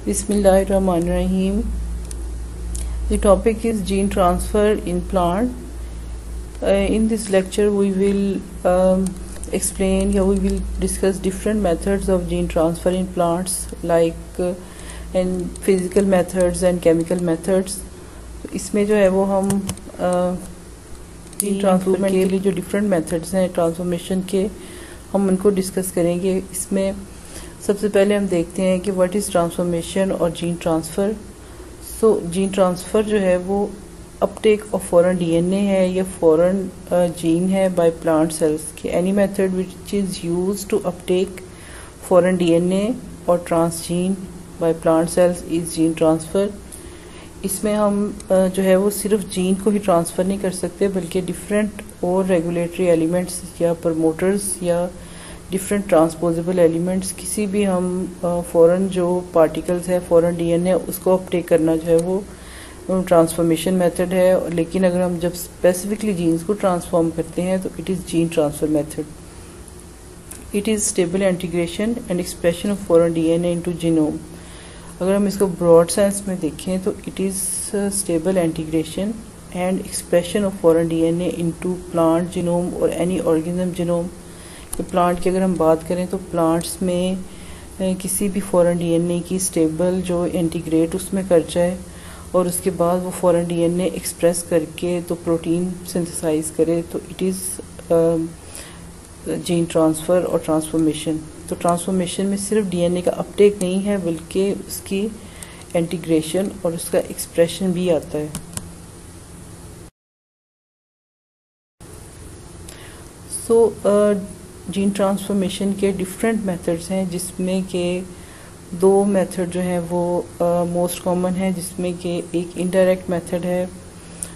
Bismillahirrahmanirrahim. The topic is gene transfer in plant. In this lecture we will explain, we will discuss different methods of gene transfer in plants, like and physical methods and chemical methods. तो इसमें जो है वो हम gene transformation के लिए जो different methods हैं ट्रांसफॉर्मेशन के, हम उनको डिस्कस करेंगे। इसमें सबसे पहले हम देखते हैं कि व्हाट इज़ ट्रांसफॉर्मेशन और gene transfer. So gene transfer जो है वो अपटेक ऑफ फॉरेन डीएनए है या फॉरेन जीन है बाय प्लांट सेल्स की। Any method which is used to uptake foreign DNA और transgene by plant cells is gene transfer. इसमें हम जो है वो सिर्फ जीन को ही ट्रांसफ़र नहीं कर सकते, बल्कि डिफरेंट और रेगुलेटरी एलिमेंट्स या प्रमोटर्स या डिफरेंट ट्रांसपोजेबल एलिमेंट्स, किसी भी हम फॉरेन जो पार्टिकल्स है फॉरेन डीएनए उसको अपटेक करना जो है वो ट्रांसफॉर्मेशन मेथड है। लेकिन अगर हम जब स्पेसिफिकली जीन्स को ट्रांसफॉर्म करते हैं तो it is gene transfer method. It is stable integration and expression of foreign DNA into genome. अगर हम इसको ब्रॉड सेंस में देखें तो it is stable integration and expression of foreign DNA into plant genome और एनी ऑर्गेनिज्म जीनोम। प्लांट की अगर हम बात करें तो प्लांट्स में किसी भी फॉरेन डीएनए की स्टेबल जो इंटीग्रेट उसमें कर जाए और उसके बाद वो फॉरेन डीएनए एक्सप्रेस करके तो प्रोटीन सिंथेसाइज करे, तो इट इज़ जीन ट्रांसफ़र और ट्रांसफॉर्मेशन। तो ट्रांसफॉर्मेशन में सिर्फ डीएनए का अपटेक नहीं है, बल्कि उसकी इंटीग्रेशन और उसका एक्सप्रेशन भी आता है। सो जीन ट्रांसफॉर्मेशन के डिफरेंट मेथड्स हैं, जिसमें के दो मेथड जो हैं वो मोस्ट कॉमन है, जिसमें कि एक इनडायरेक्ट मेथड है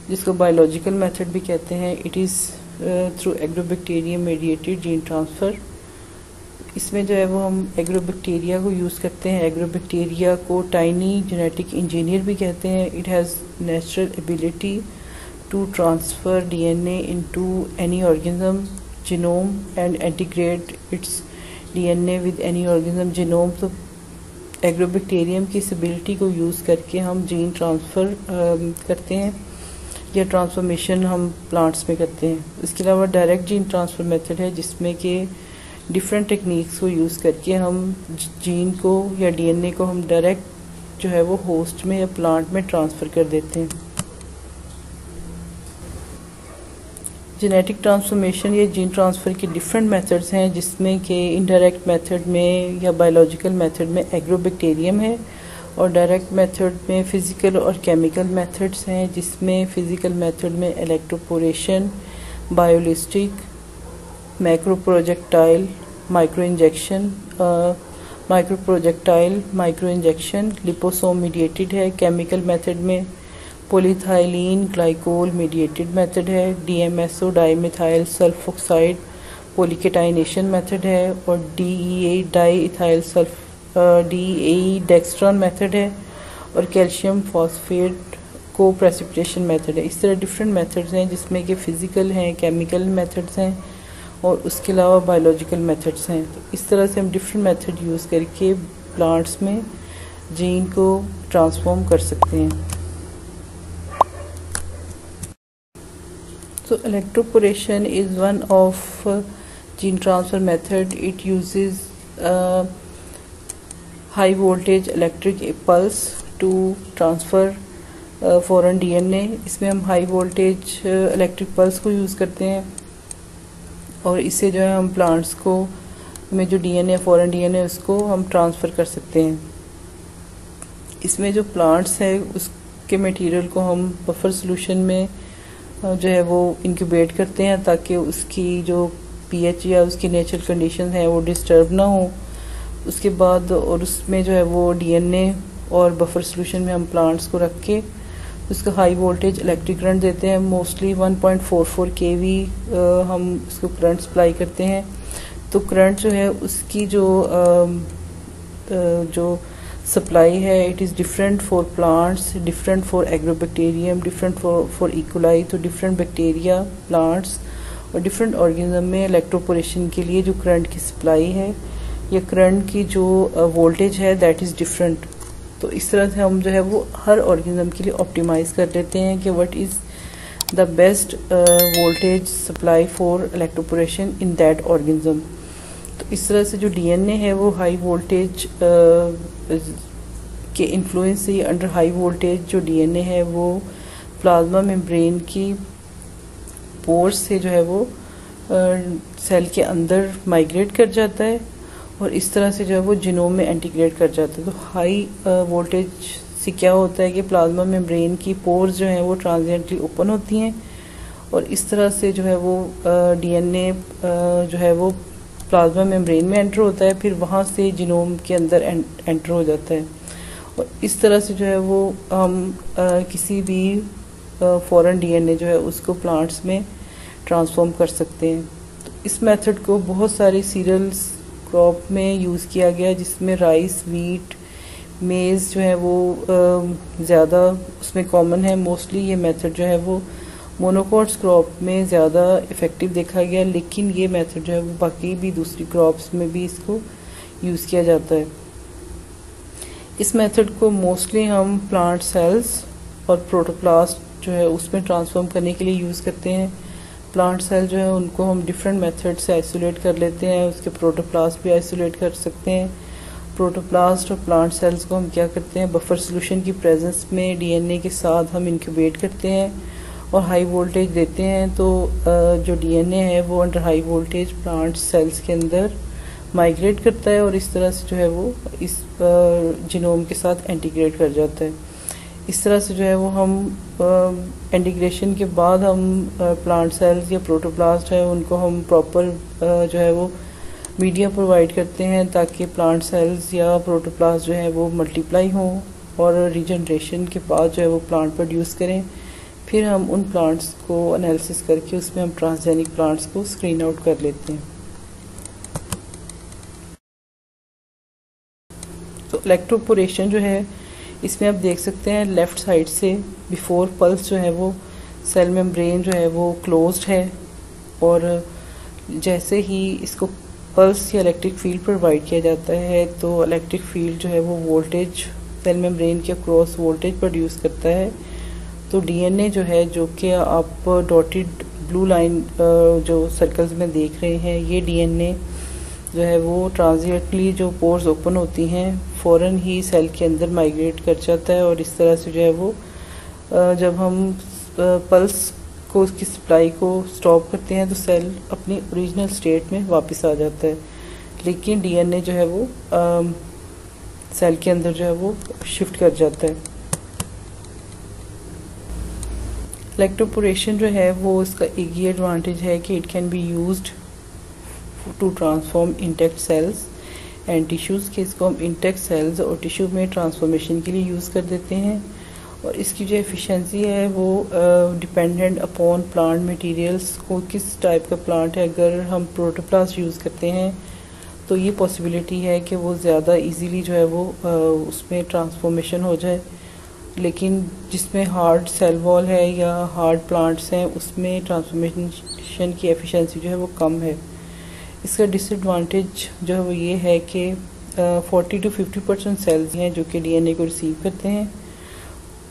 जिसको बायोलॉजिकल मेथड भी कहते हैं। It is through agrobacterium mediated gene transfer. इसमें जो है वो हम एग्रोबैक्टीरिया को यूज़ करते हैं। एग्रोबैक्टीरिया को टाइनी जेनेटिक इंजीनियर भी कहते हैं। It has natural ability to transfer DNA into any organism genome and integrate its DNA with any organism genome। तो एग्रोबैक्टीरियम की इस एबिलिटी को यूज़ करके हम जीन ट्रांसफ़र करते हैं या ट्रांसफॉर्मेशन हम प्लांट्स में करते हैं। इसके अलावा डायरेक्ट जीन ट्रांसफ़र मेथड है, जिसमें कि डिफरेंट टेक्निक्स को यूज़ करके हम जीन को या डीएनए को हम डायरेक्ट जो है वो होस्ट में या प्लांट में ट्रांसफ़र कर देते हैं। जेनेटिक ट्रांसफॉर्मेशन या जीन ट्रांसफ़र के डिफरेंट मेथड्स हैं, जिसमें कि इनडायरेक्ट मेथड में या बायोलॉजिकल मेथड में एग्रोबैक्टीरियम है और डायरेक्ट मेथड में फ़िज़िकल और केमिकल मेथड्स हैं, जिसमें फ़िज़िकल मेथड में electroporation, biolistic, micro projectile, micro injection, liposome mediated है। केमिकल मेथड में पॉलीथाइलीन ग्लाइकोल मीडिएटेड मेथड है। डीएमएसओ डाईमिथाइल सल्फोक्साइड पॉलीकेटाइनेशन मेथड है। और डीईए डीई डेक्स्ट्रॉन मेथड है। और कैल्शियम फॉस्फेट को प्रेसिपिटेशन मेथड है। इस तरह डिफरेंट मेथड्स हैं, जिसमें कि फ़िज़िकल हैं, केमिकल मेथड्स हैं और उसके अलावा बायोलॉजिकल मेथड्स हैं। तो इस तरह से हम डिफरेंट मेथड यूज़ करके प्लांट्स में जीन को ट्रांसफॉर्म कर सकते हैं। So electroporation is one of gene transfer method. It uses high voltage electric pulse to transfer foreign DNA। इसमें हम हाई वोल्टेज इलेक्ट्रिक पल्स को यूज़ करते हैं और इससे जो है हम प्लांट्स को में जो डीएनए फॉरेन डीएनए उसको हम ट्रांसफ़र कर सकते हैं। इसमें जो प्लांट्स है उसके मटेरियल को हम बफर सोल्यूशन में जो है वो इंक्यूबेट करते हैं, ताकि उसकी जो पीएच या उसकी नेचुरल कंडीशन है वो डिस्टर्ब ना हो। उसके बाद और उसमें जो है वो डीएनए और बफर सोल्यूशन में हम प्लांट्स को रख के उसका हाई वोल्टेज इलेक्ट्रिक करंट देते हैं। मोस्टली 1.44 kV हम उसको करंट सप्लाई करते हैं। तो करंट जो है उसकी जो सप्लाई है it is different for plants, different for agrobacterium, different for E coli. तो डिफरेंट बैक्टीरिया, प्लांट्स और डिफरेंट ऑर्गेनिज्म में इलेक्ट्रोपोरेशन के लिए जो करंट की सप्लाई है या करंट की जो वोल्टेज है दैट इज़ डिफरेंट। तो इस तरह से हम जो है वो हर ऑर्गेनिज्म के लिए ऑप्टिमाइज कर लेते हैं कि what is the best voltage supply for electroporation in that organism. तो इस तरह से जो डीएनए है वो हाई वोल्टेज के इन्फ्लुएंस से अंडर हाई वोल्टेज जो डीएनए है वो प्लाज्मा मेम्ब्रेन की पोर्स से जो है वो सेल के अंदर माइग्रेट कर जाता है और इस तरह से जो है वो जीनोम में इंटीग्रेट कर जाता है। तो हाई वोल्टेज से क्या होता है कि प्लाज्मा मेम्ब्रेन की पोर्स जो हैं वो ट्रांजिएंटली ओपन होती हैं और इस तरह से जो है वो डीएनए जो है वो प्लाज्मा मेम्ब्रेन में एंटर होता है, फिर वहाँ से जीनोम के अंदर एंटर हो जाता है और इस तरह से जो है वो हम किसी भी फॉरेन डीएनए जो है उसको प्लांट्स में ट्रांसफॉर्म कर सकते हैं। तो इस मेथड को बहुत सारे सीरियल्स क्रॉप में यूज़ किया गया जिसमें राइस, वीट, मेज़ जो है वो ज़्यादा उसमें कॉमन है। मोस्टली ये मेथड जो है वो मोनोकॉट्स क्रॉप में ज़्यादा इफ़ेक्टिव देखा गया, लेकिन ये मेथड जो है वो बाकी भी दूसरी क्रॉप्स में भी इसको यूज़ किया जाता है। इस मेथड को मोस्टली हम प्लांट सेल्स और प्रोटोप्लास्ट जो है उसमें ट्रांसफॉर्म करने के लिए यूज़ करते हैं। प्लांट सेल जो है उनको हम डिफरेंट मेथड से आइसोलेट कर लेते हैं, उसके प्रोटोप्लास्ट भी आइसोलेट कर सकते हैं। प्रोटोप्लास्ट और प्लांट सेल्स को हम क्या करते हैं, बफर सोल्यूशन की प्रेजेंस में डीएनए के साथ हम इंक्यूबेट करते हैं और हाई वोल्टेज देते हैं। तो जो डीएनए है वो under high voltage plant cells के अंदर माइग्रेट करता है और इस तरह से जो है वो इस जीनोम के साथ इंटीग्रेट कर जाता है। इस तरह से जो है वो हम इंटीग्रेशन के बाद हम प्लांट सेल्स या प्रोटोप्लास्ट है उनको हम प्रॉपर जो है वो मीडिया प्रोवाइड करते हैं ताकि प्लांट सेल्स या प्रोटोप्लास्ट जो है वो मल्टीप्लाई हों और रीजनरेशन के बाद जो है वो प्लांट प्रोड्यूस करें। फिर हम उन प्लांट्स को एनालिसिस करके उसमें हम ट्रांसजेनिक प्लांट्स को स्क्रीन आउट कर लेते हैं। तो इलेक्ट्रोपोरेशन जो है इसमें आप देख सकते हैं लेफ़्ट साइड से बिफोर पल्स जो है वो सेल मेम्ब्रेन जो है वो क्लोज्ड है और जैसे ही इसको पल्स या इलेक्ट्रिक फील्ड प्रोवाइड किया जाता है तो इलेक्ट्रिक फील्ड जो है वो वोल्टेज सेल मेम्ब्रेन के अक्रॉस वोल्टेज प्रोड्यूस करता है। तो डीएनए जो है, जो कि आप डॉटेड ब्लू लाइन जो सर्कल्स में देख रहे हैं, ये डीएनए जो है वो ट्रांजिएंटली जो पोर्स ओपन होती हैं फ़ौरन ही सेल के अंदर माइग्रेट कर जाता है और इस तरह से जो है वो जब हम पल्स को उसकी सप्लाई को स्टॉप करते हैं तो सेल अपनी ओरिजिनल स्टेट में वापस आ जाता है। लेकिन डीएनए जो है वो सेल के अंदर जो है वो शिफ्ट कर जाता है। इलेक्ट्रोपोरेशन जो है वो इसका एक ही एडवांटेज है कि it can be used to transform intact cells and tissues के इसको हम इंटेक्ट सेल्स और टिश्यू में ट्रांसफॉर्मेशन के लिए यूज़ कर देते हैं और इसकी जो एफिशिएंसी है वो डिपेंडेंट अपॉन प्लांट मटेरियल्स को, किस टाइप का प्लांट है। अगर हम प्रोटोप्लास्ट यूज़ करते हैं तो ये पॉसिबिलिटी है कि वो ज़्यादा इजीली जो है वो उसमें ट्रांसफॉर्मेशन हो जाए, लेकिन जिसमें हार्ड सेल वॉल है या हार्ड प्लांट्स हैं उसमें ट्रांसफॉर्मेशन की एफिशिएंसी जो है वो कम है। इसका डिसएडवांटेज जो है वो ये है कि 40 to 50% सेल्स हैं जो कि डीएनए को रिसीव करते हैं,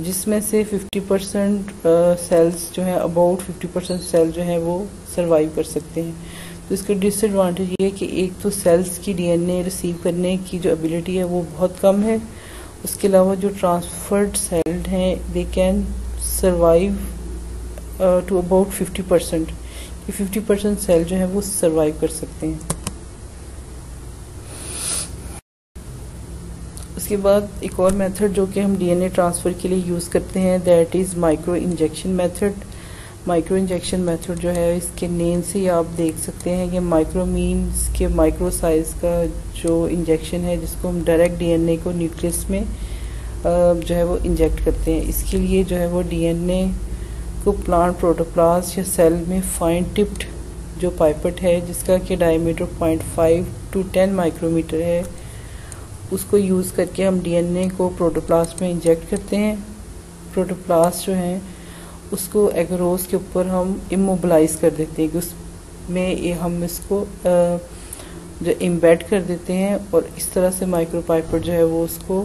जिसमें से 50% सेल्स जो है अबाउट 50% सेल जो है वो सरवाइव कर सकते हैं। तो इसका डिसएडवांटेज ये है कि एक तो सेल्स की डीएनए रिसीव करने की जो एबिलिटी है वो बहुत कम है, उसके अलावा जो ट्रांसफर्ड सेल्ड हैं they can survive to about 50%। 50% cell जो है वो सरवाइव कर सकते हैं। उसके बाद एक और मेथड जो कि हम डीएनए ट्रांसफ़र के लिए यूज़ करते हैं that is micro injection method. Micro injection method जो है इसके नेम से ही आप देख सकते हैं कि माइक्रो मीन्स के माइक्रो साइज़ का जो इंजेक्शन है जिसको हम डायरेक्ट डीएनए को न्यूक्लियस में जो है वो इंजेक्ट करते हैं। इसके लिए जो है वो डीएनए को प्लांट प्रोटोप्लास्ट या सेल में फाइन टिप्ड जो पाइपेट है जिसका कि डायमीटर 0.5 to 10 माइक्रोमीटर है, उसको यूज़ करके हम डीएनए को प्रोटोप्लास्ट में इंजेक्ट करते हैं। प्रोटोप्लास्ट जो है उसको एगरोस के ऊपर हम इमोबलाइज कर देते हैं कि उसमें हम इसको जो इम्बेड कर देते हैं और इस तरह से माइक्रोपाइपेट जो है वो उसको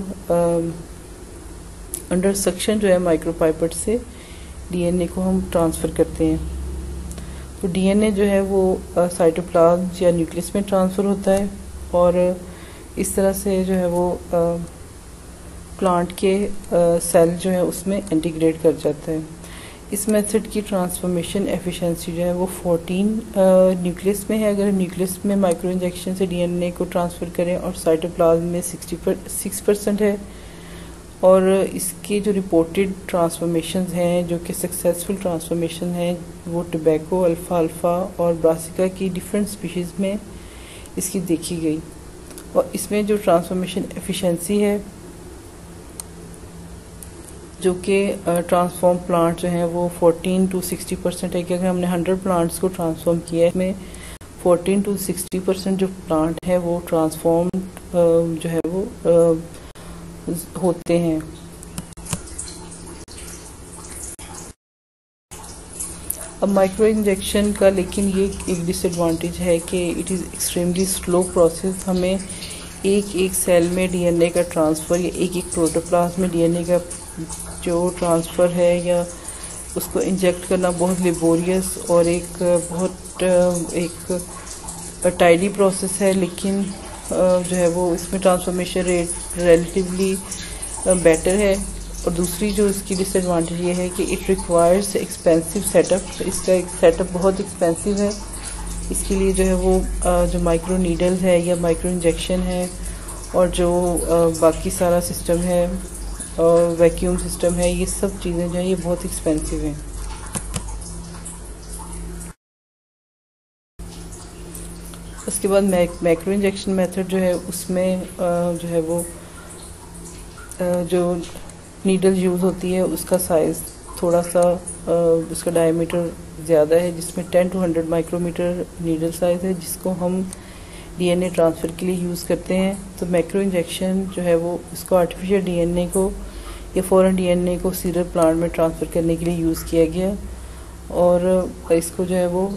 अंडर सक्शन जो है माइक्रोपाइपेट से डीएनए को हम ट्रांसफ़र करते हैं। तो डीएनए जो है वो साइटोप्लाज्म या न्यूक्लियस में ट्रांसफ़र होता है और इस तरह से जो है वो प्लांट के सेल जो है उसमें इंटीग्रेट कर जाता है। इस मेथड की ट्रांसफॉर्मेशन एफिशिएंसी जो है वो 14 न्यूक्लियस में है। अगर न्यूक्लियस में माइक्रो इंजेक्शन से डीएनए को ट्रांसफ़र करें और साइटोप्लाज्म में 6% है। और इसके जो रिपोर्टेड ट्रांसफॉर्मेशंस हैं जो कि सक्सेसफुल ट्रांसफॉर्मेशन हैं वो टोबैको, अल्फ़ा और ब्रासिका की डिफरेंट स्पीशीज़ में इसकी देखी गई। और इसमें जो ट्रांसफॉर्मेशन एफिशिएंसी है जो कि ट्रांसफॉर्म प्लांट जो हैं वो 14 to 60% है कि अगर हमने 100 प्लांट्स को ट्रांसफॉर्म किया है इसमें 14 to 60% जो प्लांट है वो ट्रांसफॉर्म जो है वो होते हैं। अब माइक्रो इंजेक्शन का लेकिन ये एक डिसएडवांटेज है कि it is extremely slow process. हमें एक सेल में डीएनए का ट्रांसफ़र या एक प्रोटोप्लाज्म में डीएनए का जो ट्रांसफ़र है या उसको इंजेक्ट करना बहुत लेबोरियस और एक टाइडी प्रोसेस है, लेकिन जो है वो इसमें ट्रांसफॉर्मेशन रेट रिलेटिवली बेटर है। और दूसरी जो इसकी डिसएडवांटेज ये है कि इट रिक्वायर्स एक्सपेंसिव सेटअप। इसका एक सेटअप बहुत एक्सपेंसिव है। इसके लिए जो है वो जो माइक्रो नीडल है या माइक्रो इंजेक्शन है और जो बाकी सारा सिस्टम है वैक्यूम सिस्टम है, ये सब चीज़ें जो है ये बहुत एक्सपेंसिव हैं। उसके बाद मैक्रो इंजेक्शन मेथड जो है उसमें जो है वो जो नीडल यूज़ होती है उसका साइज़ थोड़ा सा उसका डायमीटर ज़्यादा है, जिसमें 10 to 100 माइक्रोमीटर नीडल साइज़ है जिसको हम डीएनए ट्रांसफ़र के लिए यूज़ करते हैं। तो मैक्रो इंजेक्शन जो है वो इसको आर्टिफिशियल डीएनए को या फॉरेन डीएनए को सीरल प्लांट में ट्रांसफ़र करने के लिए यूज़ किया गया और इसको जो है वो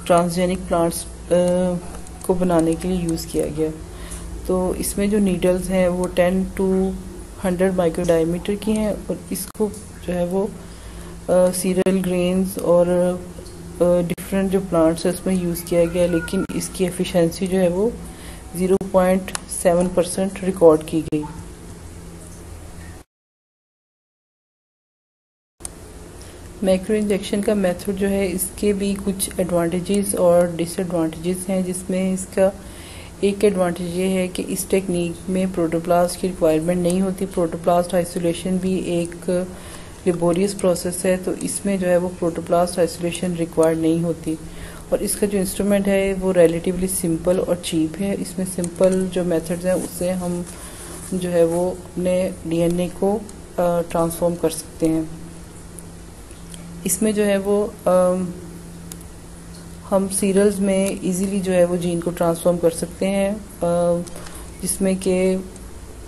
ट्रांसजेनिक प्लांट्स को बनाने के लिए यूज़ किया गया। तो इसमें जो नीडल्स हैं वो 10 to 100 माइक्रो डायमीटर की हैं और इसको जो है वो सीरियल ग्रेन्स और डिफरेंट जो प्लांट्स है उसमें यूज़ किया गया, लेकिन इसकी एफिशिएंसी जो है वो 0.7% रिकॉर्ड की गई। मैक्रो इंजेक्शन का मेथड जो है इसके भी कुछ एडवांटेजेस और डिसएडवांटेजेस हैं, जिसमें इसका एक एडवांटेज ये है कि इस टेक्निक में प्रोटोप्लास्ट की रिक्वायरमेंट नहीं होती। प्रोटोप्लास्ट आइसोलेशन भी एक लेबोरियस प्रोसेस है, तो इसमें जो है वो प्रोटोप्लास्ट आइसोलेशन रिक्वायर्ड नहीं होती। और इसका जो इंस्ट्रूमेंट है वो रिलेटिवली सिंपल और चीप है। इसमें सिंपल जो मेथड्स हैं उससे हम जो है वो अपने डीएनए को ट्रांसफॉर्म कर सकते हैं। इसमें जो है वो हम सीरियल्स में इजीली जो है वो जीन को ट्रांसफॉर्म कर सकते हैं, जिसमें कि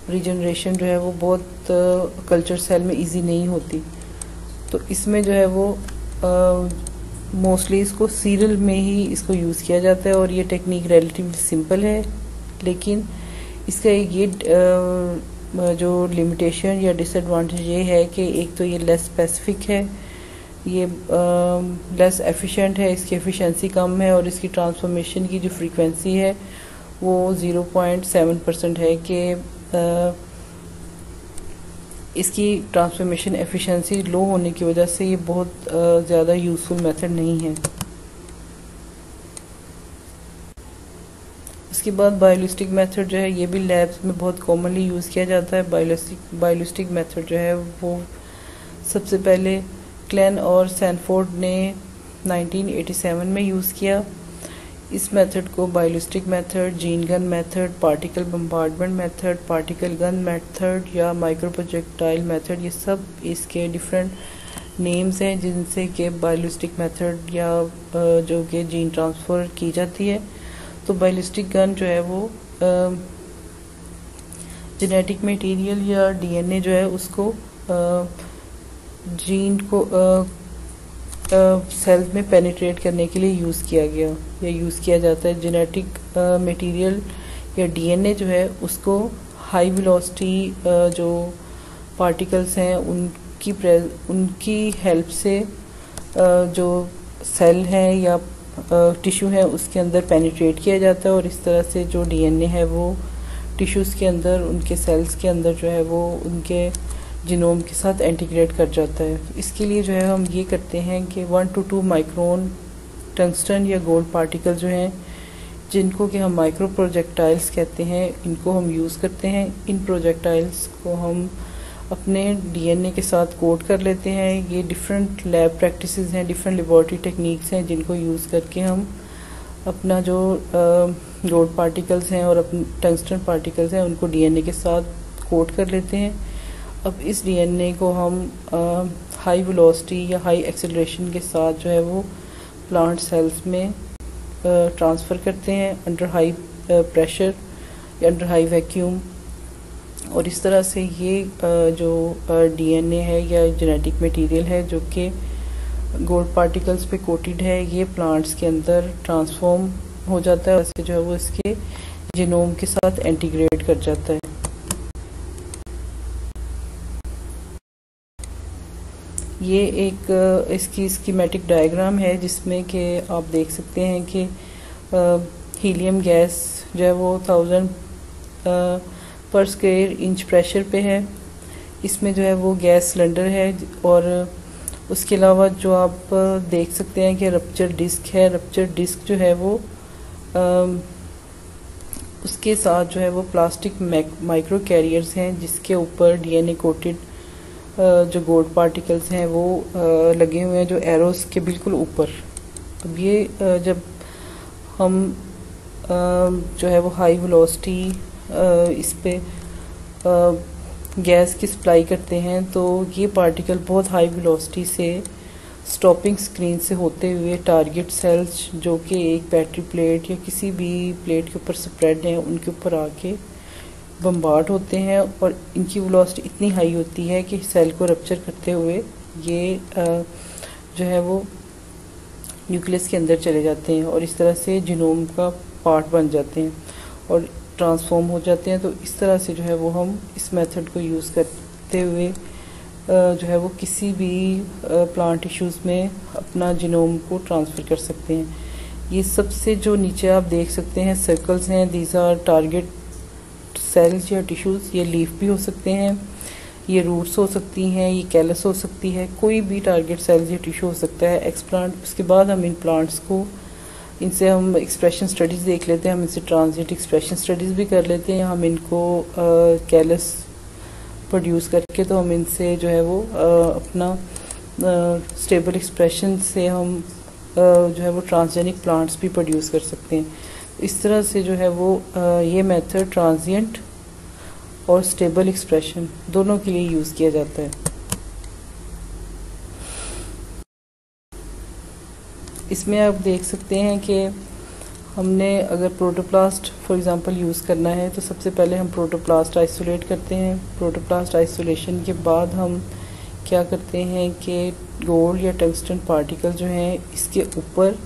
रीजनरेशन जो है वो बहुत कल्चर सेल में इजी नहीं होती। तो इसमें जो है वो मोस्टली इसको सीरियल में ही इसको यूज़ किया जाता है और ये टेक्निक रिलेटिवली सिंपल है, लेकिन इसका एक ये जो लिमिटेशन या डिसएडवांटेज ये है कि एक तो ये लेस स्पेसिफिक है, ये लेस एफिशिएंट है, इसकी एफिशिएंसी कम है और इसकी ट्रांसफॉर्मेशन की जो फ्रीक्वेंसी है वो 0.7% है कि इसकी ट्रांसफॉर्मेशन एफिशिएंसी लो होने की वजह से ये बहुत ज़्यादा यूज़फुल मेथड नहीं है। इसके बाद बायोलिस्टिक मेथड जो है ये भी लैब्स में बहुत कॉमनली यूज़ किया जाता है। बायोलिस्टिक मेथड जो है वो सबसे पहले क्लेन और सैनफोर्ड ने 1987 में यूज़ किया। इस मेथड को biolistic method, gene gun method, particle bombardment method, particle gun method या माइक्रो प्रोजेक्टाइल मेथड, ये सब इसके डिफरेंट नेम्स हैं जिनसे कि बायोलिस्टिक मेथड या जो कि जीन ट्रांसफ़र की जाती है। तो बायोलिस्टिक गन जो है वो जेनेटिक मटेरियल या डीएनए जो है उसको जीन को सेल में पेनिट्रेट करने के लिए यूज़ किया गया या यूज़ किया जाता है। जेनेटिक मटेरियल या डीएनए जो है उसको हाई वेलोसिटी जो पार्टिकल्स हैं उनकी हेल्प से जो सेल है या टिश्यू है उसके अंदर पेनिट्रेट किया जाता है और इस तरह से जो डीएनए है वो टिश्यूज़ के अंदर, उनके सेल्स के अंदर जो है वो उनके जीनोम के साथ इंटीग्रेट कर जाता है। इसके लिए जो है हम ये करते हैं कि 1 to 2 माइक्रोन टंगस्टन या गोल्ड पार्टिकल जो हैं, जिनको कि हम माइक्रो प्रोजेक्टाइल्स कहते हैं, इनको हम यूज़ करते हैं। इन प्रोजेक्टाइल्स को हम अपने डीएनए के साथ कोट कर लेते हैं। ये डिफरेंट लैब प्रैक्टिसेस हैं, डिफरेंट लेबॉरेटरी टेक्निक्स हैं, जिनको यूज़ करके हम अपना जो गोल्ड पार्टिकल्स हैं और अपने टंगस्टन पार्टिकल्स हैं उनको डीएनए के साथ कोट कर लेते हैं। अब इस डीएनए को हम हाई वेलोसिटी या हाई एक्सेलरेशन के साथ जो है वो प्लांट सेल्स में ट्रांसफ़र करते हैं अंडर हाई प्रेशर या अंडर हाई वैक्यूम, और इस तरह से ये जो डीएनए है या जेनेटिक मटेरियल है जो कि गोल्ड पार्टिकल्स पे कोटेड है, ये प्लांट्स के अंदर ट्रांसफॉर्म हो जाता है, वैसे जो है वो इसके जीनोम के साथ इंटीग्रेट कर जाता है। ये एक इसकी स्कीमेटिक डायग्राम है जिसमें कि आप देख सकते हैं कि हीलियम गैस जो है वो 1000 पर स्क्वायर इंच प्रेशर पे है। इसमें जो है वो गैस सिलेंडर है और उसके अलावा जो आप देख सकते हैं कि रप्चर डिस्क है। रप्चर डिस्क जो है वो उसके साथ जो है वो प्लास्टिक माइक्रो कैरियर्स हैं जिसके ऊपर डीएनए कोटेड जो गोल्ड पार्टिकल्स हैं वो लगे हुए हैं, जो एरोस के बिल्कुल ऊपर। अब ये जब हम जो है वो हाई वेलोसिटी इस पे गैस की सप्लाई करते हैं तो ये पार्टिकल बहुत हाई वेलोसिटी से स्टॉपिंग स्क्रीन से होते हुए टारगेट सेल्स जो कि एक बैटरी प्लेट या किसी भी प्लेट के ऊपर स्प्रेड हैं उनके ऊपर आके बम्बार्ड होते हैं और इनकी वेलोसिटी इतनी हाई होती है कि सेल को रप्चर करते हुए ये जो है वो न्यूक्लियस के अंदर चले जाते हैं और इस तरह से जीनोम का पार्ट बन जाते हैं और ट्रांसफॉर्म हो जाते हैं। तो इस तरह से जो है वो हम इस मेथड को यूज़ करते हुए जो है वो किसी भी प्लांट टिश्यूज़ में अपना जीनोम को ट्रांसफ़र कर सकते हैं। ये सबसे जो नीचे आप देख सकते हैं सर्कल्स हैं, दीज आर टारगेट सेल्स या टिश्यूज़। ये लीफ भी हो सकते हैं, ये रूट्स हो सकती हैं, ये कैलस हो सकती है, कोई भी टारगेट सेल्स या टिश्यू हो सकता है एक्सप्लांट। उसके बाद हम इन प्लांट्स को, इनसे हम एक्सप्रेशन स्टडीज़ देख लेते हैं, हम इनसे ट्रांजिट एक्सप्रेशन स्टडीज़ भी कर लेते हैं। हम इनको कैलस प्रोड्यूस करके तो हम इनसे जो है वो अपना स्टेबल एक्सप्रेशन से हम जो है वो ट्रांसजेनिक प्लांट्स भी प्रोड्यूस कर सकते हैं। इस तरह से जो है वो ये मेथड ट्रांजिएंट और स्टेबल एक्सप्रेशन दोनों के लिए यूज़ किया जाता है। इसमें आप देख सकते हैं कि हमने अगर प्रोटोप्लास्ट फॉर एग्जांपल यूज़ करना है तो सबसे पहले हम प्रोटोप्लास्ट आइसोलेट करते हैं। प्रोटोप्लास्ट आइसोलेशन के बाद हम क्या करते हैं कि गोल्ड या टंगस्टन पार्टिकल जो हैं इसके ऊपर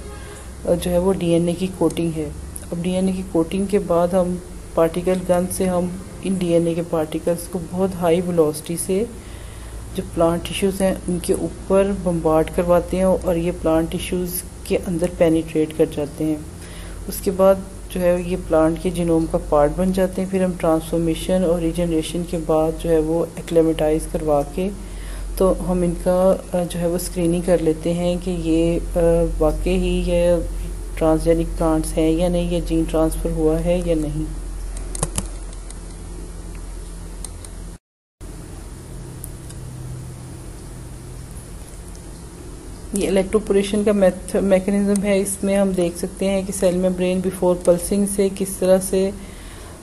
जो है वो डीएनए की कोटिंग है। अब डीएनए की कोटिंग के बाद हम पार्टिकल गन से हम इन डीएनए के पार्टिकल्स को बहुत हाई वेलोसिटी से जो प्लांट टिश्यूज़ हैं उनके ऊपर बम्बार्ड करवाते हैं और ये प्लांट टिश्यूज़ के अंदर पेनिट्रेट कर जाते हैं। उसके बाद जो है ये प्लांट के जीनोम का पार्ट बन जाते हैं। फिर हम ट्रांसफॉर्मेशन और रीजनरेशन के बाद जो है वो एक्लेमेटाइज करवा के तो हम इनका जो है वो स्क्रीनिंग कर लेते हैं कि ये वाकई ही ये ट्रांसजेनिक प्लांट्स हैं या नहीं, या जीन ट्रांसफ़र हुआ है या नहीं। ये इलेक्ट्रोपोरेशन का मैकेनिज्म है। इसमें हम देख सकते हैं कि सेल मेम्ब्रेन बिफोर पल्सिंग से किस तरह से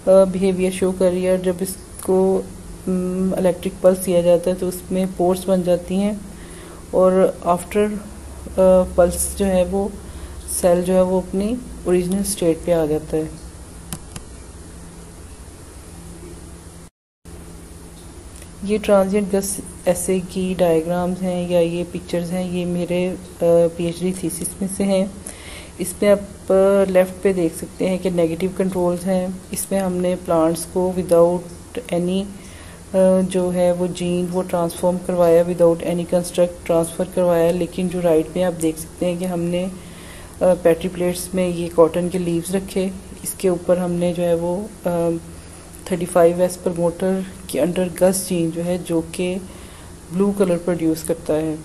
बिहेवियर शो कर रही है। जब इसको इलेक्ट्रिक पल्स दिया जाता है तो उसमें पोर्स बन जाती हैं और आफ्टर पल्स जो है वो सेल जो है वो अपनी ओरिजिनल स्टेट पे आ जाता है। ये ट्रांजिएंट गस ऐसे की डायग्राम्स हैं या ये पिक्चर्स हैं, ये मेरे पीएचडी थीसिस में से हैं। इसमें आप लेफ़्ट पे देख सकते हैं कि नेगेटिव कंट्रोल्स हैं। इसमें हमने प्लांट्स को विदाउट विदाउट एनी जो है वो जीन वो ट्रांसफॉर्म करवाया, विदाउट एनी कंस्ट्रक्ट ट्रांसफ़र करवाया। लेकिन जो राइट में आप देख सकते हैं कि हमने पेट्री प्लेट्स में ये कॉटन के लीव्स रखे, इसके ऊपर हमने जो है वो 35S प्रमोटर के अंडर गस जीन जो है जो कि ब्लू कलर प्रोड्यूस करता है,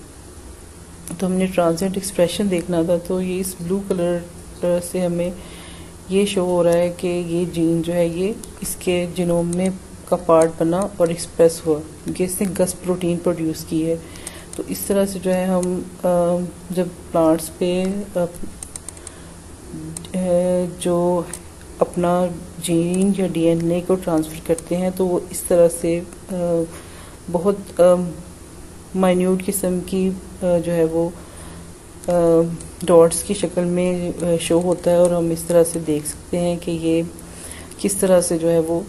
तो हमने ट्रांजिएंट एक्सप्रेशन देखना था। तो ये इस ब्लू कलर से हमें ये शो हो रहा है कि ये जीन जो है ये इसके जीनोम में का पार्ट बना और एक्सप्रेस हुआ क्योंकि इसने गस प्रोटीन प्रोड्यूस की है। तो इस तरह से जो है हम जब प्लांट्स पे जो अपना जीन या डीएनए को ट्रांसफ़र करते हैं तो वो इस तरह से बहुत माइन्यूट किस्म की जो है वो डॉट्स की शक्ल में शो होता है, और हम इस तरह से देख सकते हैं कि ये किस तरह से जो है वो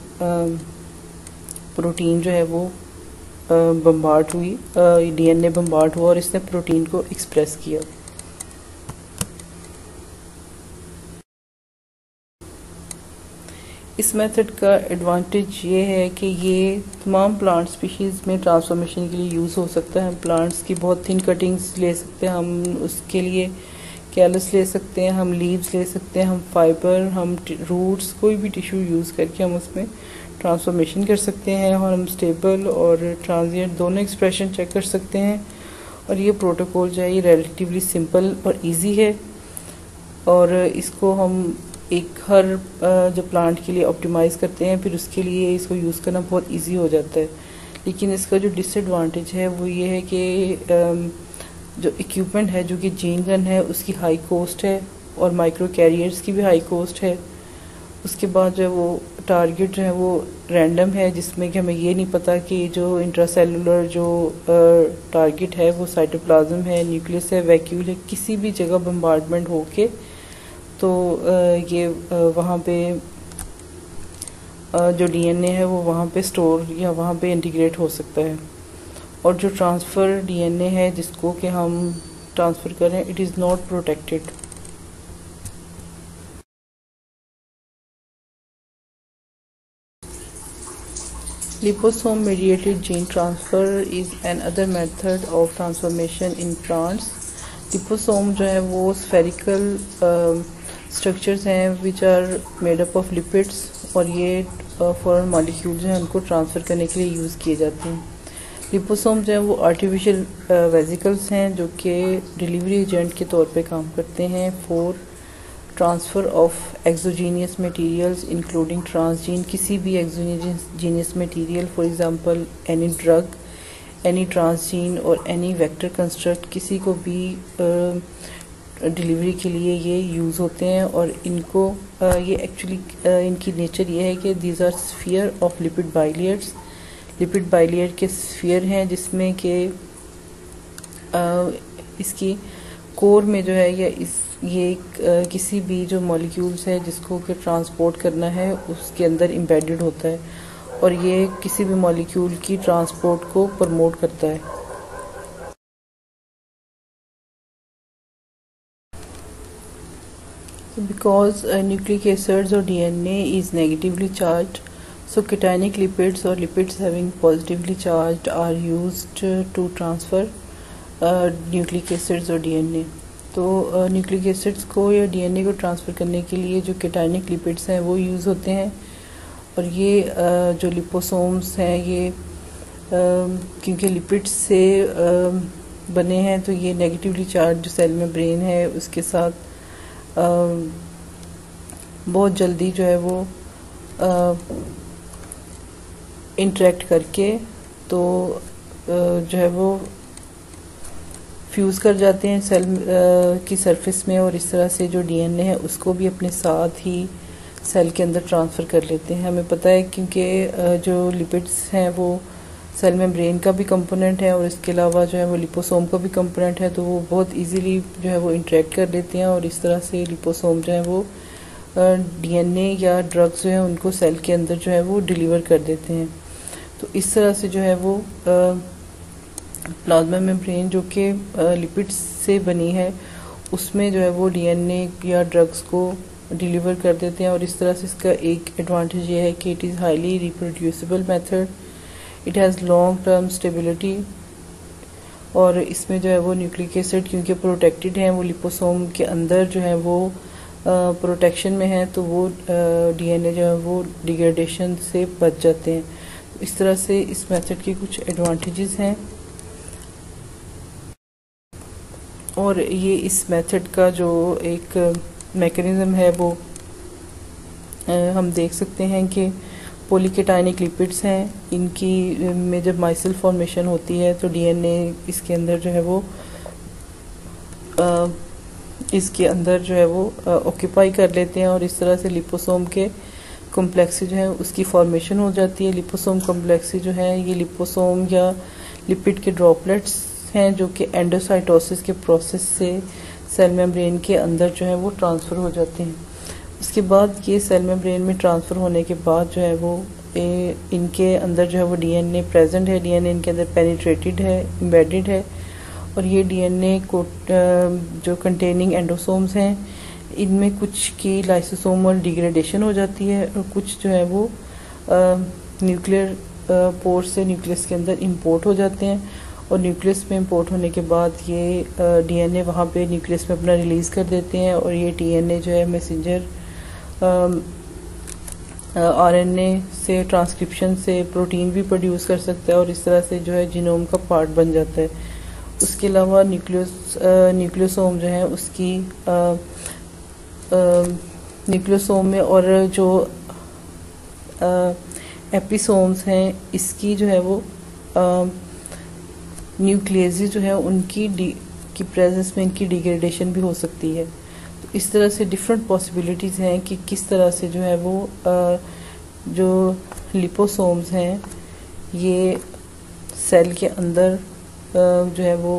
प्रोटीन जो है वो बम्बार्ड हुई, डीएनए बम्बार्ड हुआ और इसने प्रोटीन को एक्सप्रेस किया। इस मेथड का एडवांटेज ये है कि ये तमाम प्लांट स्पीशीज़ में ट्रांसफॉर्मेशन के लिए यूज़ हो सकता है। हम प्लांट्स की बहुत थिन कटिंग्स ले सकते हैं, हम उसके लिए कैलस ले सकते हैं, हम लीव्स ले सकते हैं, हम फाइबर, हम रूट्स, कोई भी टिश्यू यूज़ करके हम उसमें ट्रांसफॉर्मेशन कर सकते हैं, और हम स्टेबल और ट्रांजिएंट दोनों एक्सप्रेशन चेक कर सकते हैं। और ये प्रोटोकॉल जो है ये रिलेटिवली सिंपल और इजी है, और इसको हम एक हर जो प्लांट के लिए ऑप्टिमाइज़ करते हैं फिर उसके लिए इसको यूज़ करना बहुत इजी हो जाता है। लेकिन इसका जो डिसएडवांटेज है वो ये है कि जो इक्विपमेंट है जो कि जीन गन है उसकी हाई कॉस्ट है, और माइक्रो कैरियर्स की भी हाई कॉस्ट है। उसके बाद जो है वो टारगेट जो है वो रैंडम है, जिसमें कि हमें ये नहीं पता कि जो इंट्रासेलुलर जो टारगेट है वो साइटोप्लाज्म है, न्यूक्लियस है, वैक्यूल है, किसी भी जगह बम्बार्डमेंट होके तो ये वहाँ पे जो डीएनए है वो वहाँ पे स्टोर या वहाँ पे इंटीग्रेट हो सकता है। और जो ट्रांसफ़र डीएनए है जिसको कि हम ट्रांसफ़र करें, it is not protected. Liposome mediated gene transfer is another method of transformation in plants. Liposome जो है वो स्फेरिकल स्ट्रक्चर्स हैं which are made up of lipids, और ये फॉरेन मॉलिक्यूल्स हैं उनको ट्रांसफ़र करने के लिए यूज़ किए जाते हैं। लिपोसोम जो है वो आर्टिफिशियल वेसिकल्स हैं जो कि डिलीवरी एजेंट के तौर पे काम करते हैं for transfer of exogenous materials including transgene, किसी भी exogenous material, for example any drug, any transgene और एनी वेक्टर कंस्ट्रक्ट, किसी को भी डिलीवरी के लिए ये यूज़ होते हैं। और इनको ये एक्चुअली इनकी नेचर ये है कि these are sphere of lipid bilayers, lipid bilayer के स्फीयर हैं जिसमें कि इसकी कोर में जो है ये किसी भी जो मॉलिक्यूल्स है जिसको कि ट्रांसपोर्ट करना है उसके अंदर एम्बेडेड होता है, और ये किसी भी मॉलिक्यूल की ट्रांसपोर्ट को प्रमोट करता है। Because nucleic acids or DNA is negatively charged, so cationic lipids or lipids having positively charged are used to transfer nucleic acids और DNA। तो न्यूक्लिक एसिड्स को या डीएनए को ट्रांसफ़र करने के लिए जो कैटायनिक लिपिड्स हैं वो यूज़ होते हैं, और ये जो लिपोसोम्स हैं ये क्योंकि लिपिड्स से बने हैं तो ये नेगेटिवली चार्ज जो सेल मेम्ब्रेन है उसके साथ बहुत जल्दी जो है वो इंटरेक्ट करके तो जो है वो फ्यूज़ कर जाते हैं सेल की सरफेस में, और इस तरह से जो डीएनए है उसको भी अपने साथ ही सेल के अंदर ट्रांसफ़र कर लेते हैं। हमें पता है क्योंकि जो लिपिड्स हैं वो सेल मेम्ब्रेन का भी कंपोनेंट है और इसके अलावा जो है वो लिपोसोम का भी कंपोनेंट है, तो वो बहुत इजीली जो है वो इंटरेक्ट कर लेते हैं, और इस तरह से लिपोसोम जो है वो डीएनए या ड्रग्स जो है उनको सेल के अंदर जो है वो डिलीवर कर देते हैं। तो इस तरह से जो है वो प्लाज्मा मेम्ब्रेन जो कि लिपिड्स से बनी है उसमें जो है वो डीएनए या ड्रग्स को डिलीवर कर देते हैं। और इस तरह से इसका एक एडवांटेज ये है कि it is highly reproducible method, it has long term stability, और इसमें जो है वो न्यूक्लिक एसिड क्योंकि प्रोटेक्टेड हैं, वो लिपोसोम के अंदर जो है वो प्रोटेक्शन में है, तो वो डीएनए जो है वो डिग्रेडेशन से बच जाते हैं। तो इस तरह से इस मेथड के कुछ एडवांटेजेस हैं। और ये इस मेथड का जो एक मैकेनिज़्म है वो हम देख सकते हैं कि पॉलीकेटाइनिक लिपिड्स हैं, इनकी में जब माइसिल फॉर्मेशन होती है तो डीएनए इसके अंदर जो है वो ऑक्यूपाई कर लेते हैं, और इस तरह से लिपोसोम के कॉम्प्लेक्स जो है उसकी फॉर्मेशन हो जाती है। लिपोसोम कॉम्प्लेक्स जो है ये लिपोसोम या लिपिड के ड्रॉपलेट्स हैं जो कि एंडोसाइटोसिस के प्रोसेस से सेल मेम्ब्रेन के अंदर जो है वो ट्रांसफ़र हो जाते हैं। उसके बाद ये सेल मेम्ब्रेन में ट्रांसफ़र होने के बाद जो है वो इनके अंदर जो है वो डीएनए प्रेजेंट है, डीएनए इनके अंदर पेनिट्रेटेड है, एम्बेडेड है, और ये डीएनए को जो कंटेनिंग एंडोसोम्स हैं इनमें कुछ की लाइसोसोमल डिग्रेडेशन हो जाती है, और कुछ जो है वो न्यूक्लियर पोर से न्यूक्लियस के अंदर इंपोर्ट हो जाते हैं, और न्यूक्लियस में इंपोर्ट होने के बाद ये डीएनए वहाँ पे न्यूक्लियस में अपना रिलीज़ कर देते हैं, और ये डीएनए जो है मैसेंजर आरएनए से ट्रांसक्रिप्शन से प्रोटीन भी प्रोड्यूस कर सकता है, और इस तरह से जो है जीनोम का पार्ट बन जाता है। उसके अलावा न्यूक्लियोसोम जो है उसकी न्यूक्लियोसोम में और जो एपिसोम्स हैं इसकी जो है वो न्यूक्लियस जो है उनकी की प्रेजेंस में इनकी डिग्रेडेशन भी हो सकती है। तो इस तरह से डिफरेंट पॉसिबिलिटीज़ हैं कि किस तरह से जो है वो जो लिपोसोम्स हैं ये सेल के अंदर जो है वो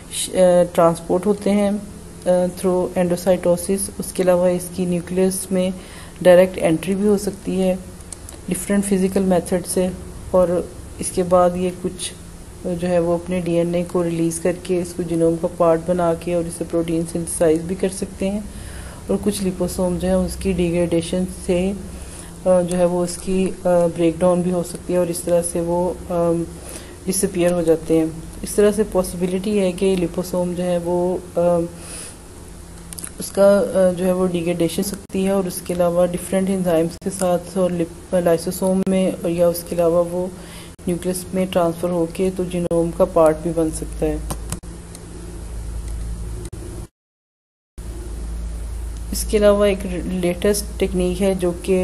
ट्रांसपोर्ट होते हैं थ्रू एंडोसाइटोसिस। उसके अलावा इसकी न्यूक्लियस में डायरेक्ट एंट्री भी हो सकती है डिफरेंट फिज़िकल मेथड से, और इसके बाद ये कुछ जो है वो अपने डीएनए को रिलीज़ करके इसको जीनोम का पार्ट बना के और इससे प्रोटीन सिंथेसाइज भी कर सकते हैं। और कुछ लिपोसोम जो है उसकी डिग्रेडेशन से जो है वो उसकी ब्रेकडाउन भी हो सकती है, और इस तरह से वो डिसअपीयर हो जाते हैं। इस तरह से पॉसिबिलिटी है कि लिपोसोम जो है वो उसका जो है वो डिग्रेडेशन सकती है, और उसके अलावा डिफरेंट एंजाइम्स के साथ और लाइसोसोम में, और या उसके अलावा वो न्यूक्लियस में ट्रांसफ़र होके तो जीनोम का पार्ट भी बन सकता है। इसके अलावा एक लेटेस्ट टेक्निक है जो कि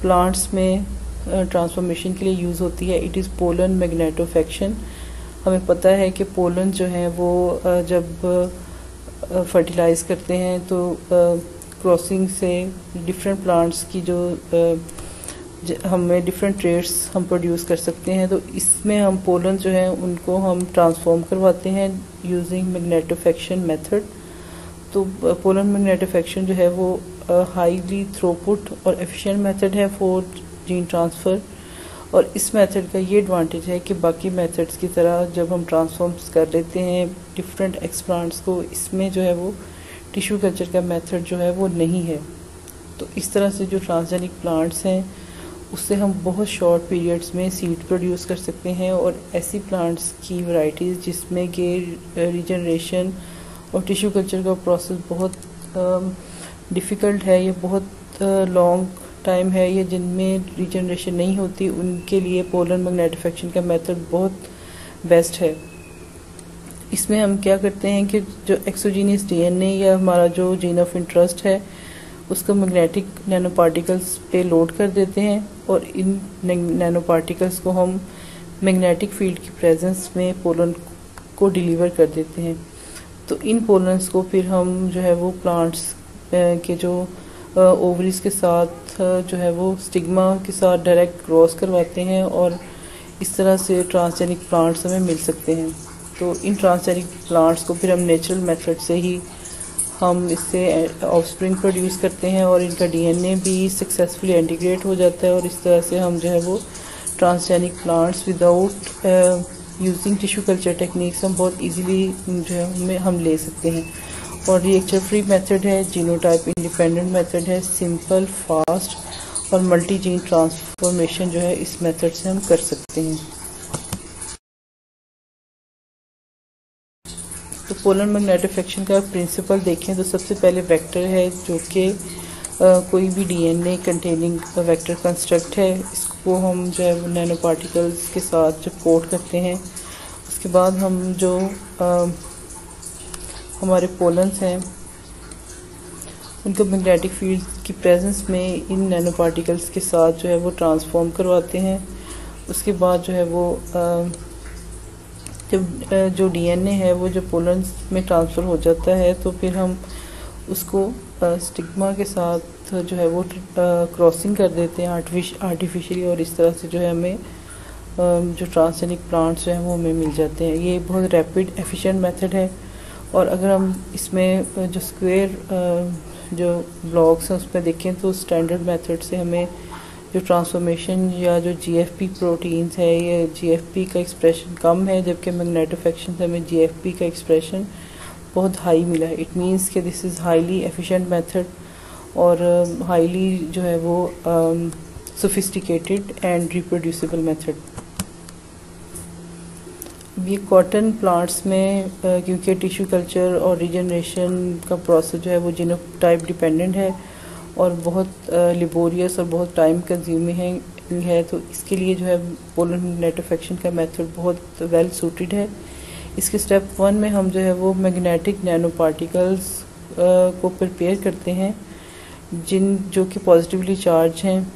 प्लांट्स में ट्रांसफॉर्मेशन के लिए यूज़ होती है, इट इज़ पोलन मैग्नेटोफेक्शन। हमें पता है कि पोलन जो है वो जब फर्टिलाइज़ करते हैं तो क्रॉसिंग से डिफरेंट प्लांट्स की जो हमें डिफरेंट ट्रेड्स हम प्रोड्यूस कर सकते हैं, तो इसमें हम पोलन जो है उनको हम ट्रांसफॉर्म करवाते हैं यूजिंग मैग्नेटोफेक्शन मेथड। तो पोलन मैग्नेटोफेक्शन जो है वो हाईली थ्रूपुट और एफिशिएंट मेथड है फॉर जीन ट्रांसफ़र, और इस मेथड का ये एडवांटेज है कि बाकी मेथड्स की तरह जब हम ट्रांसफॉर्म्स कर लेते हैं डिफरेंट एक्सप्लांट्स को, इसमें जो है वो टिश्यू कल्चर का मेथड जो है वो नहीं है। तो इस तरह से जो ट्रांसजेनिक प्लांट्स हैं उससे हम बहुत शॉर्ट पीरियड्स में सीड प्रोड्यूस कर सकते हैं, और ऐसी प्लांट्स की वैरायटीज़ जिसमें कि रीजनरेशन और टिश्यू कल्चर का प्रोसेस बहुत डिफ़िकल्ट है, ये बहुत लॉन्ग टाइम है, ये जिनमें रीजनरेशन नहीं होती उनके लिए पोलन मैग्नेटोफेक्शन का मेथड बहुत बेस्ट है। इसमें हम क्या करते हैं कि जो एक्सोजीनियस डीएनए या हमारा जो जीन ऑफ इंटरेस्ट है उसको मैग्नेटिक नैनो पार्टिकल्स पे लोड कर देते हैं, और इन नैनो पार्टिकल्स को हम मैग्नेटिक फील्ड की प्रेजेंस में पोलन को डिलीवर कर देते हैं। तो इन पोलन्स को फिर हम जो है वो प्लांट्स के जो ओवरीज के साथ जो है वो स्टिग्मा के साथ डायरेक्ट क्रॉस करवाते हैं, और इस तरह से ट्रांसजेनिक प्लांट्स हमें मिल सकते हैं। तो इन ट्रांसजेनिक प्लांट्स को फिर हम नेचुरल मेथड से ही हम इससे ऑफस्प्रिंग प्रोड्यूस करते हैं, और इनका डीएनए भी सक्सेसफुली इंटीग्रेट हो जाता है, और इस तरह से हम जो है वो transgenic plants without using tissue culture techniques हम बहुत इजीली जो है हम ले सकते हैं। और रिएक्टर फ्री मेथड है, जीनोटाइप इंडिपेंडेंट मेथड है, सिंपल, फास्ट और मल्टी जीन ट्रांसफॉर्मेशन जो है इस मेथड से हम कर सकते हैं। तो पोलर मैग्नेटोफेक्शन का प्रिंसिपल देखें तो सबसे पहले वेक्टर है जो कि कोई भी डीएनए कंटेनिंग वेक्टर कंस्ट्रक्ट है, इसको हम जो है नैनो पार्टिकल्स के साथ जब कोट करते हैं उसके बाद हम जो हमारे पोलन्स हैं उनको मैग्नेटिक फील्ड की प्रेजेंस में इन नैनो पार्टिकल्स के साथ जो है वो ट्रांसफॉर्म करवाते हैं। उसके बाद जो है वो जब जो डीएनए है वो जो पोलन्स में ट्रांसफ़र हो जाता है तो फिर हम उसको स्टिग्मा के साथ जो है वो क्रॉसिंग कर देते हैं आर्टिफिशियली, और इस तरह से जो है हमें जो ट्रांसजेनिक प्लांट्स जो हैं वो हमें मिल जाते हैं। ये बहुत रैपिड एफिशिएंट मेथड है। और अगर हम इसमें जो स्क्वायर जो ब्लॉक्स हैं उसमें देखें तो स्टैंडर्ड मेथड से हमें जो ट्रांसफॉर्मेशन या जो जीएफपी प्रोटीन्स है ये जीएफपी का एक्सप्रेशन कम है, जबकि मैग्नेटोफेक्शन से हमें जीएफपी का एक्सप्रेशन बहुत हाई मिला है। इट मीन्स कि this is highly efficient method और हाईली जो है वो सोफिस्टिकेटेड एंड रिप्रोड्यूसिबल मेथड। ये कॉटन प्लांट्स में क्योंकि टिश्यू कल्चर और रीजनरेशन का प्रोसेस जो है वो जीनोटाइप डिपेंडेंट है और बहुत लेबोरियस और बहुत टाइम कंज्यूमिंग है, तो इसके लिए जो है पोलर मैग्नेटोफेक्शन का मेथड बहुत वेल सूटेड है। इसके स्टेप 1 में हम जो है वो मैग्नेटिक नैनो पार्टिकल्स को प्रिपेयर करते हैं जो कि पॉजिटिवली चार्ज हैं,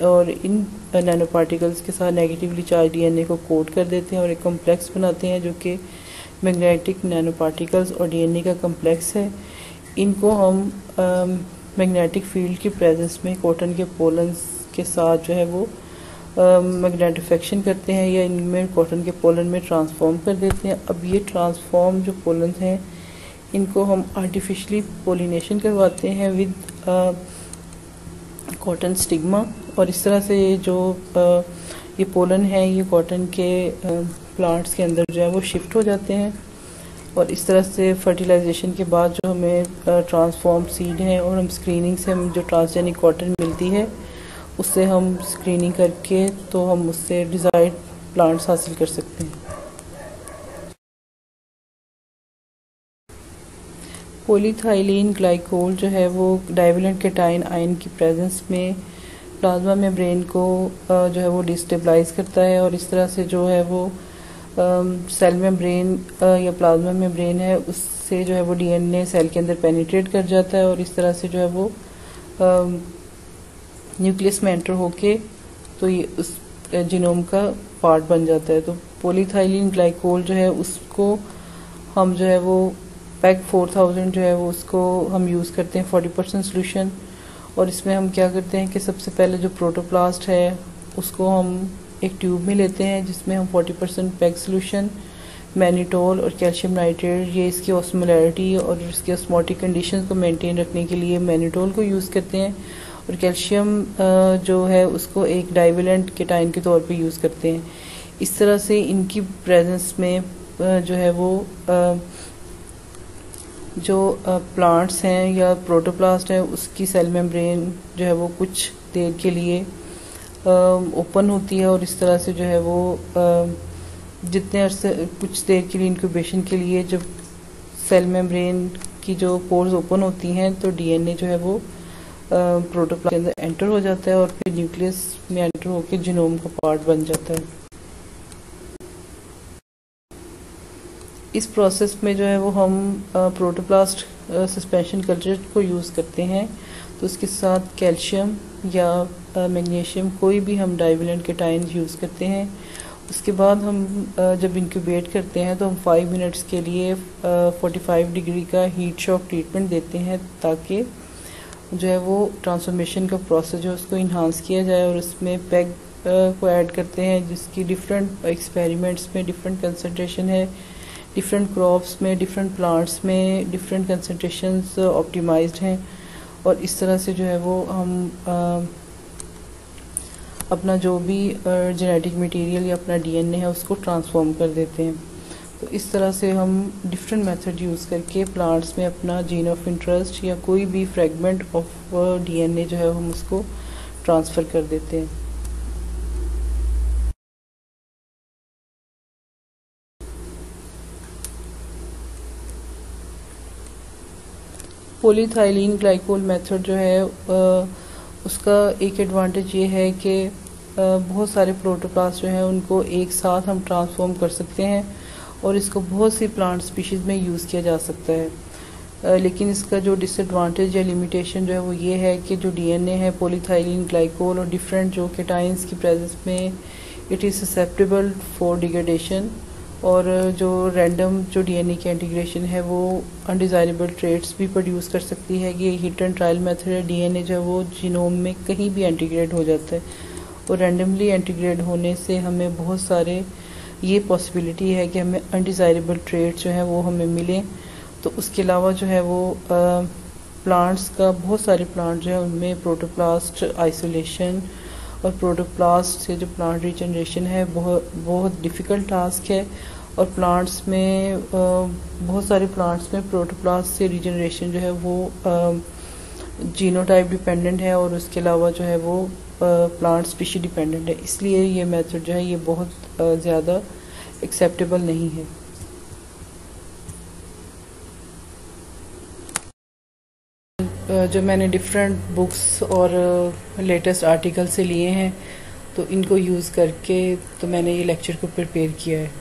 और इन नैनो पार्टिकल्स के साथ नेगेटिवली चार्ज डीएनए को कोड कर देते हैं और एक कॉम्प्लेक्स बनाते हैं जो कि मैग्नेटिक नैनो पार्टिकल्स और डीएनए का कॉम्प्लेक्स है। इनको हम मैग्नेटिक फील्ड की प्रेजेंस में कॉटन के पोलन्स के साथ जो है वो मैग्नेटोफेक्शन करते हैं या इनमें कॉटन के पोलन में ट्रांसफॉर्म कर देते हैं। अब ये ट्रांसफॉर्म जो पोलन्स हैं इनको हम आर्टिफिशियली पोलिनेशन करवाते हैं विद कॉटन स्टिग्मा, और इस तरह से जो ये पोलन है ये कॉटन के प्लांट्स के अंदर जो है वो शिफ्ट हो जाते हैं, और इस तरह से फर्टिलाइजेशन के बाद जो हमें ट्रांसफॉर्म सीड है और हम स्क्रीनिंग से हम जो ट्रांसजेनिक कॉटन मिलती है उससे हम स्क्रीनिंग करके तो हम उससे डिज़ायर्ड प्लांट्स हासिल कर सकते हैं। पॉलीथाइलीन ग्लाइकोल जो है वो डाइवेलेंट कैटायन आयन की प्रेजेंस में प्लाज्मा मेम्ब्रेन को जो है वो डिस्टेबलाइज करता है, और इस तरह से जो है वो सेल मेम्ब्रेन या प्लाज्मा मेम्ब्रेन है उससे जो है वो डीएनए सेल के अंदर पेनिट्रेट कर जाता है, और इस तरह से जो है वो न्यूक्लियस में एंटर होके तो ये उस जीनोम का पार्ट बन जाता है। तो पॉलीथाइलीन ग्लाइकोल जो है उसको हम जो है वो पैक 4000 जो है वो उसको हम यूज़ करते हैं 40% सोल्यूशन, और इसमें हम क्या करते हैं कि सबसे पहले जो प्रोटोप्लास्ट है उसको हम एक ट्यूब में लेते हैं जिसमें हम 40% पैक सोल्यूशन मैनिटोल और कैल्शियम नाइट्रेट, ये इसकी ऑस्मोलैरिटी और इसकी ऑस्मोटिक कंडीशंस को मेंटेन रखने के लिए मैनिटोल को यूज़ करते हैं, और कैल्शियम जो है उसको एक डाइवेलेंट कैटायन के तौर पे यूज़ करते हैं। इस तरह से इनकी प्रेजेंस में जो है वो जो प्लांट्स हैं या प्रोटोप्लास्ट है उसकी सेल मेम्ब्रेन जो है वो कुछ देर के लिए ओपन होती है, और इस तरह से जो है वो जितने अरसे कुछ देर के लिए इंक्यूबेशन के लिए जब सेल मेम्ब्रेन की जो पोर्स ओपन होती हैं तो डीएनए जो है वो प्रोटोप्लास्ट के अंदर एंटर हो जाता है और फिर न्यूक्लियस में एंटर होकर जीनोम का पार्ट बन जाता है। इस प्रोसेस में जो है वो हम प्रोटोप्लास्ट सस्पेंशन कल्चर को यूज़ करते हैं, तो उसके साथ कैल्शियम या मैग्नीशियम कोई भी हम डाइवेलेंट कैटायन यूज़ करते हैं। उसके बाद हम जब इंक्यूबेट करते हैं तो हम 5 मिनट्स के लिए 45 डिग्री का हीट शॉक ट्रीटमेंट देते हैं ताकि जो है वो ट्रांसफॉर्मेशन का प्रोसेस जो है उसको इन्हांस किया जाए, और उसमें पैग को ऐड करते हैं जिसकी डिफरेंट एक्सपेरिमेंट्स में डिफरेंट कंसंट्रेशन है, डिफरेंट क्रॉप्स में डिफरेंट प्लांट्स में डिफरेंट कंसंट्रेशंस ऑप्टिमाइज्ड हैं, और इस तरह से जो है वो हम अपना जो भी जेनेटिक मटेरियल या अपना डीएनए है उसको ट्रांसफॉर्म कर देते हैं। तो इस तरह से हम डिफरेंट मेथड यूज़ करके प्लांट्स में अपना जीन ऑफ इंटरेस्ट या कोई भी फ्रेगमेंट ऑफ डीएनए जो है हम उसको ट्रांसफ़र कर देते हैं। पॉलीथाइलीन ग्लाइकोल मेथड जो है उसका एक एडवांटेज ये है कि बहुत सारे प्रोटोप्लास्ट जो हैं उनको एक साथ हम ट्रांसफॉर्म कर सकते हैं और इसको बहुत सी प्लांट स्पीशीज़ में यूज़ किया जा सकता है। लेकिन इसका जो डिसएडवांटेज या लिमिटेशन जो है वो ये है कि जो डीएनए है पॉलीथाइलीन ग्लाइकोल और डिफरेंट जो केटाइंस की प्रेजेंस में it is susceptible for degradation, और जो रैंडम जो डीएनए की इंटीग्रेशन है वो अनडिज़ायरेबल ट्रेट्स भी प्रोड्यूस कर सकती है। ये हिट एंड ट्रायल मेथड है, डीएनए जो है वो जीनोम में कहीं भी इंटीग्रेट हो जाता है और रैंडमली इंटीग्रेट होने से हमें बहुत सारे ये पॉसिबिलिटी है कि हमें अनडिज़ायरेबल ट्रेट्स जो हैं वो हमें मिलें। तो उसके अलावा जो है वो प्लांट्स का बहुत सारे प्लांट जो है उनमें प्रोटोप्लास्ट आइसोलेशन और प्रोटोप्लास्ट से जो प्लांट रीजनरेशन है बहुत डिफ़िकल्ट टास्क है। और प्लांट्स में बहुत सारे प्लांट्स में प्रोटोप्लास्ट से रीजनरेशन जो है वो जीनोटाइप डिपेंडेंट है और उसके अलावा जो है वो प्लांट स्पीशी डिपेंडेंट है, इसलिए ये मेथड जो है ये बहुत ज़्यादा एक्सेप्टेबल नहीं है। जो मैंने डिफरेंट बुक्स और लेटेस्ट आर्टिकल से लिए हैं तो इनको यूज़ करके तो मैंने ये लेक्चर को प्रिपेयर किया है।